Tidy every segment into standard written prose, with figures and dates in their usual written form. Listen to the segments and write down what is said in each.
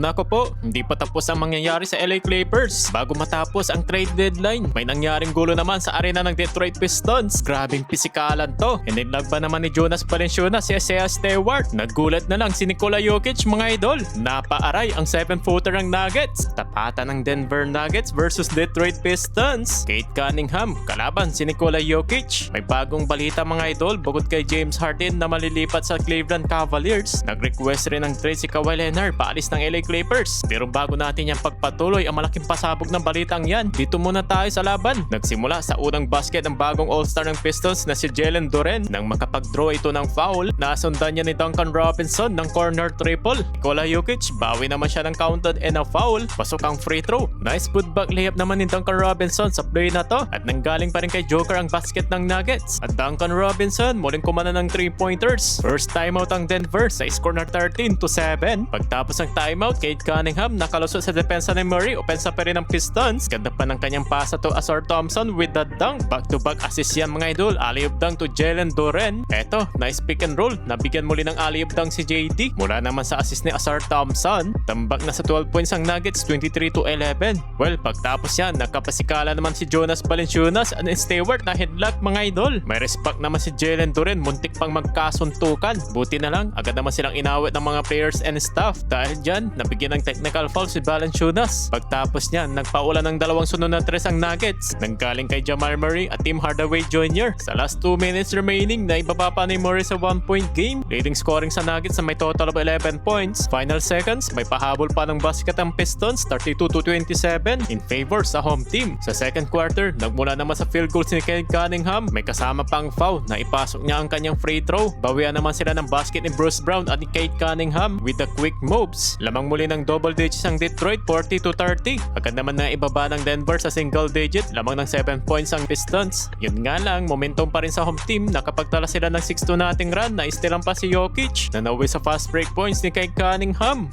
Nako po, hindi pa tapos ang mangyayari sa LA Clippers. Bago matapos ang trade deadline, may nangyaring gulo naman sa arena ng Detroit Pistons. Grabing pisikalan to. Hinidlag ba naman ni Jonas Valanciunas si Isaiah Stewart? Naggulat na lang si Nikola Jokic, mga idol. Napaaray ang 7-footer ng Nuggets. Tapatan ng Denver Nuggets versus Detroit Pistons. Kate Cunningham kalaban si Nikola Jokic. May bagong balita, mga idol, bukod kay James Harden na malilipat sa Cleveland Cavaliers. Nag-request rin ng trade si Kawhi Leonard paalis ng LA Clippers. Pero bago natin yung pagpatuloy ang malaking pasabog ng balitang yan, dito muna tayo sa laban. Nagsimula sa unang basket ng bagong all-star ng Pistons na si Jalen Duren. Nang makapag-draw ito ng foul, nasundan niya ni Duncan Robinson ng corner triple. Nikola Jokic, bawi naman siya ng counted and a foul. Pasok ang free throw. Nice putback layup naman ni Duncan Robinson sa play na to. At nanggaling pa rin kay Joker ang basket ng Nuggets. At Duncan Robinson muling kumana ng 3-pointers. First timeout ang Denver sa score na 13-7. Pagtapos ng timeout, Kate Cunningham nakalusot sa depensa ni Murray. Opensa pa rin ng Pistons. Ganda pa ng kanyang pasa to Ausar Thompson with the dunk. Back-to-back assist yan, mga idol. Alley-oop dunk to Jalen Duren. Eto, nice pick and roll. Nabigyan muli ng alley-oop dunk si JD. Mula naman sa assist ni Ausar Thompson. Tambak na sa 12 points ang Nuggets, 23-11. Well, pagtapos yan, nakapasikala naman si Jonas Valanciunas and Stewart na headlock, mga idol. May respect naman si Jalen Duren. Muntik pang magkasuntukan. Buti na lang, agad naman silang inawit ng mga players and staff. Dahil dyan, nabigyan ng technical foul si Valanciunas. Pagtapos niyan, nagpaula ng dalawang sunod na tres ang Nuggets. Nanggaling kay Jamal Murray at Tim Hardaway Jr. Sa last 2 minutes remaining, naibaba pa ni Murray sa 1-point game. Leading scoring sa Nuggets na may total of 11 points. Final seconds, may pahabol pa ng basket ang Pistons, 32-27 in favor sa home team. Sa second quarter, nagmula naman sa field goals ni Kate Cunningham. May kasama pang foul na ipasok niya ang kanyang free throw. Bawian naman sila ng basket ni Bruce Brown at ni Kate Cunningham with the quick moves. Lamang muli ng double digits ang Detroit, 40-30. Agad naman na ibaba ng Denver sa single digit. Lamang ng 7 points ang Pistons. Yun nga lang, momentum pa rin sa home team. Nakapagtala sila ng 6-2 nating run na istilang pa si Jokic. Nanawi sa fast break points ni Kate Cunningham.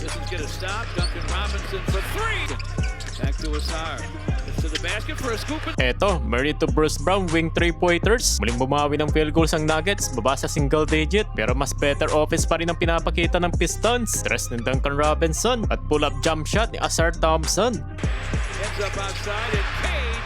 This is gonna stop. Duncan Robinson for three. Back to Ausar. To the basket for a scoop. Eto, Murray to Bruce Brown, wing 3-pointers. Muling bumawi ng field goals ang Nuggets, baba sa single digit. Pero mas better offense pa rin ang pinapakita ng Pistons. Stress ni Duncan Robinson at pull-up jump shot ni Ausar Thompson. Ends up outside and Cade.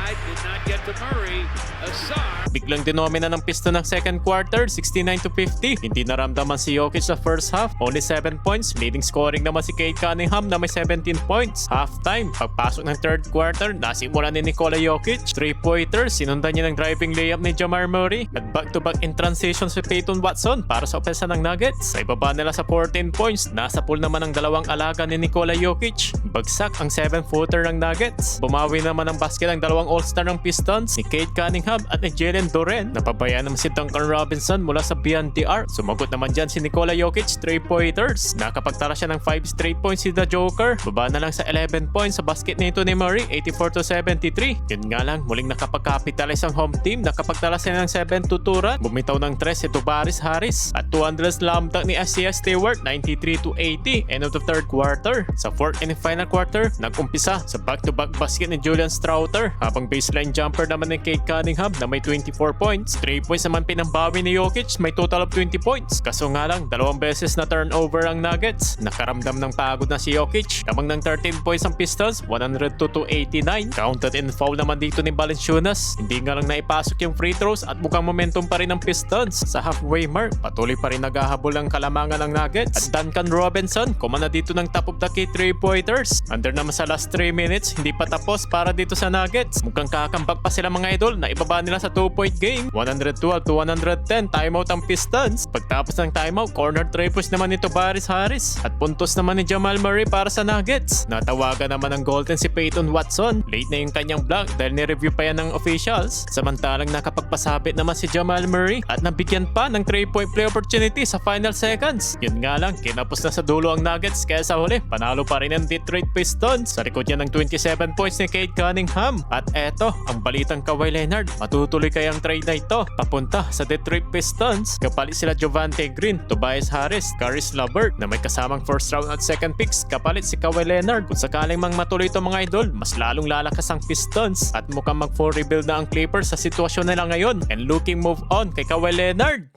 I did not get to Murray. Ausar. Biglang dinomina ng Piston ng second quarter, 69-50. Hindi naramdaman si Jokic sa first half, only 7 points. Leading scoring naman si Kate Cunningham na may 17 points. Halftime, pagpasok ng third quarter, nasimula ni Nikola Jokic. 3-pointers, sinundan niya ng driving layup ni Jamal Murray. At back-to-back in transition si Peyton Watson para sa opensa ng Nuggets. Sa ibaba nila sa 14 points, nasa pool naman ang dalawang alaga ni Nikola Jokic. Bagsak ang 7-footer ng Nuggets. Bumawi naman ang basket ang dalawang all-star ng Pistons, ni Kate Cunningham at ni Jalen Duren. Napabayaan naman si Duncan Robinson mula sa beyond the arc. Sumagot naman dyan si Nikola Jokic, 3-pointers. Nakapagtala siya ng 5 straight points si The Joker. Baba na lang sa 11 points sa basket nito ni Murray, 84-73. Yun nga lang, muling nakapag-capitalize ang home team. Nakapagtala sila ng 7-2 run. Bumitaw ng 3 si Tobias Harris. At 200 slam dunk ni Isaiah Stewart, 93-80. End of the third quarter. Sa fourth and final quarter, nag-umpisa sa back-to-back basket ni Julian Stroughter. Habang baseline jumper naman ni Kate Cunningham na may 24 points. 3 points naman pinambawi ni Jokic, may total of 20 points. Kaso nga lang, dalawang beses na turnover ang Nuggets. Nakaramdam ng pagod na si Jokic. Lamang ng 13 points ang Pistons, 102-89. Counted in foul naman dito ni Valanciunas. Hindi nga lang naipasok yung free throws at mukhang momentum pa rin ng Pistons. Sa halfway mark, patuloy pa rin naghahabol ang kalamangan ng Nuggets. At Duncan Robinson, kumana dito ng top of the key 3-pointers. Under naman sa last 3 minutes, hindi pa tapos para dito sa Nuggets. Mukhang kakambak pa sila, mga idol, na ibaba nila sa 2-point game. 112-110, timeout ang Pistons. Pagtapos ng timeout, corner triples naman ni Tobias Harris. At puntos naman ni Jamal Murray para sa Nuggets. Natawagan naman ng Golden si Peyton Watson. Late na yung kanyang block dahil ni-review pa yan ng officials. Samantalang nakapagpasabit naman si Jamal Murray at nabigyan pa ng 3-point play opportunity sa final seconds. Yun nga lang, kinapos na sa dulo ang Nuggets kaya sa huli, panalo pa rin ang Detroit Pistons. Sa likod niya ng 27 points ni Kate Cunningham. At eto, ang balitang Kawhi Leonard. Matutuloy kayang trade na ito papunta sa Detroit Pistons. Kapalit sila Javonte Green, Tobias Harris, Caris LeVert na may kasamang first round at second picks. Kapalit si Kawhi Leonard. Kung sakaling mang matuloy ito, mga idol, mas lalong lalakas ang Pistons at mukhang mag-full rebuild na ang Clippers sa sitwasyon nila ngayon. And looking move on kay Kawhi Leonard.